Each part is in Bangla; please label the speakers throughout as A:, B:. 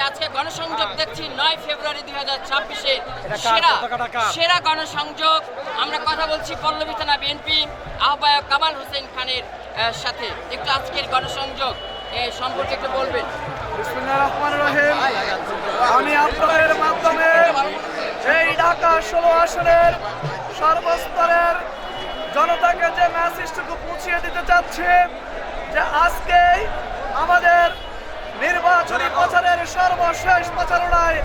A: আজকে গণসংযোগ দেখছি 9 ফেব্রুয়ারি 2026-এ সেরা গণসংযোগ। আমরা কথা বলছি পল্লবী থানা বিএনপি আহ্বায়ক কামাল হোসেন খানের সাথে। একটু আজকের গণসংযোগ সম্পর্কে একটু বলবেন।
B: বিসমিল্লাহির রহমানির রহিম। আমি আপনাদের মাধ্যমে এই ঢাকা 16 আসনের সর্বস্তরের জনতাকে যে মেসেজটুকু পৌঁছিয়ে দিতে চাচ্ছি যে আজকেই আমাদের নির্বাচনী প্রচারের সর্বশেষ প্রচারণায়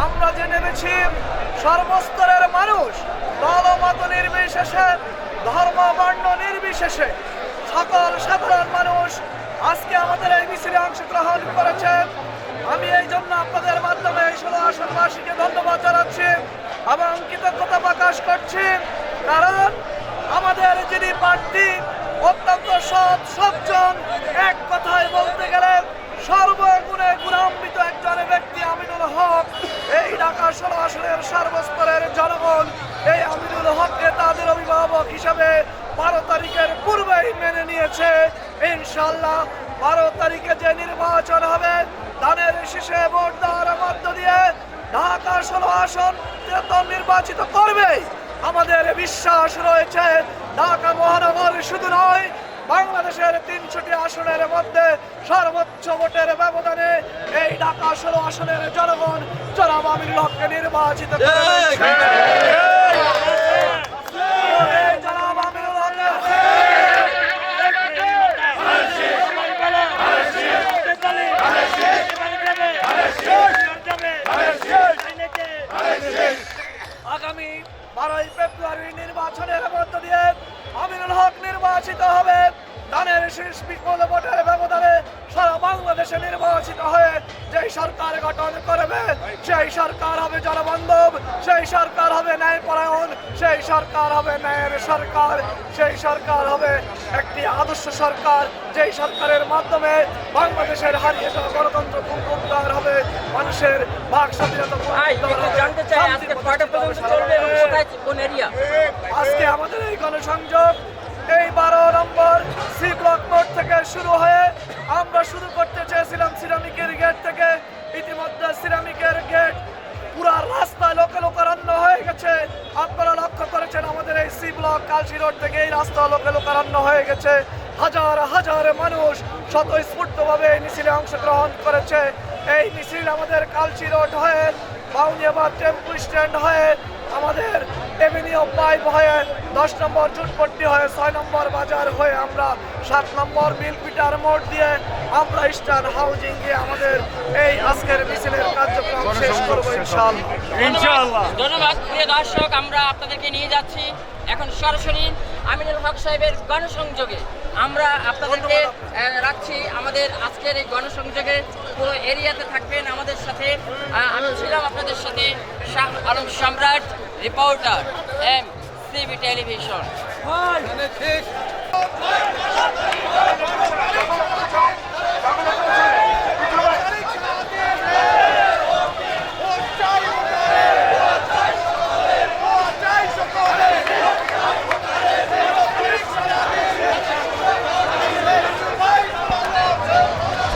B: আমরা যে নেমেছি, সর্বস্তরের মানুষ দলমত নির্বিশেষে, ধর্ম বর্ণ নির্বিশেষে সকল সাধারণ মানুষ আজকে আমাদের এই মিছিলে অংশগ্রহণ করেছেন। আমি এই জন্য আপনাদের মাধ্যমে এই 16 আসনবাসীকে ধন্যবাদ জানাচ্ছি এবং কৃতজ্ঞতা প্রকাশ করছি, কারণ আমাদের যিনি প্রার্থী অত্যন্ত সৎ সজ্জন, এক কথায় বলতে গেলে সর্বগুণে গুণান্বিত একজন ব্যক্তি আমিনুল হক। এই ঢাকা 16 আসনের সর্বস্তরের জনগণ এই আমিনুল হককে তাদের অভিভাবক হিসাবে 12 তারিখের পূর্বেই মেনে নিয়েছে। ইনশাআল্লাহ 12 তারিখে যে নির্বাচন হবে, ধানের শীষে ভোট দেওয়ার মধ্য দিয়ে ঢাকা 16 আসন নির্বাচিত করবে। আমাদের বিশ্বাস রয়েছে ঢাকা মহানগর শুধু নয়, বাংলাদেশের 300টি আসনের মধ্যে সর্বোচ্চ ভোটের ব্যবধানে এই ঢাকা 16 আসনের জনগণ জনাব আমিনুল হককে নির্বাচিত করেছে। জনাব আমিনুল হক আগামী 12 ফেব্রুয়ারি নির্বাচনের মধ্য দিয়ে আমিনুল হক নির্বাচিত হবে। ধানের শীষ বিপুল ভোটের ব্যবধানে সারা বাংলাদেশে নির্বাচিত হয়ে যেই সরকার গঠন করবে, সেই সরকার হবে জনবান্ধব, সেই সরকার হবে ন্যায়পরায়ণ, সেই সরকার হবে ন্যায়ের সরকার, সেই সরকার হবে একটি আদর্শ সরকার, যেই সরকারের মাধ্যমে বাংলাদেশের হারিয়ে যাওয়া গণতন্ত্র পুনরুদ্ধার হবে, মানুষের বাক স্বাধীনতা। আজকে আমাদের এই গণসংযোগ এই 12 নম্বর সি ব্লক মোড় থেকে শুরু হয়ে আমরা শুরু করতে চেয়েছিলাম সিরামিকের গেট থেকে। ইতিমধ্যে সিরামিকের গেট পুরা রাস্তা লোকে লোকারণ্য হয়ে গেছে। আপনারা লক্ষ্য করেছেন আমাদের এই সি ব্লক কালচি রোড থেকে এই রাস্তা লোকে লোকারণ্য হয়ে গেছে। হাজার হাজার মানুষ স্বতঃস্ফূর্তভাবে এই মিছিলে অংশগ্রহণ করেছে। এই মিছিল আমাদের কালচি রোড হয়ে, বাউনিয়াবাদ টেম্পু স্ট্যান্ড হয়ে, আমাদের এভিনিউ 5 হয়ে, 10 নম্বর জুটপট্টি হয়ে, 6 নম্বর বাজার হয়ে, আমরা 7 নম্বর মিলপিটার মোড় দিয়ে আমরা ইস্টার্ন হাউজিং গিয়ে আমাদের এই আজকের মিছিলের কার্যক্রম শেষ করবো ইনশাআল্লাহ।
A: ধন্যবাদ প্রিয় দর্শক, আমরা আপনাদেরকে নিয়ে যাচ্ছি এখন সরাসরি আমিনুল হক সাহেবের গণসংযোগে। আমরা আপনাদেরকে রাখছি আমাদের আজকের এই গণসংযোগের পুরো এরিয়াতে থাকবেন আমাদের সাথে। আমি ছিলাম আপনাদের সাথে শাহ আলম সম্রাট, রিপোর্টার MCB টেলিভিশন।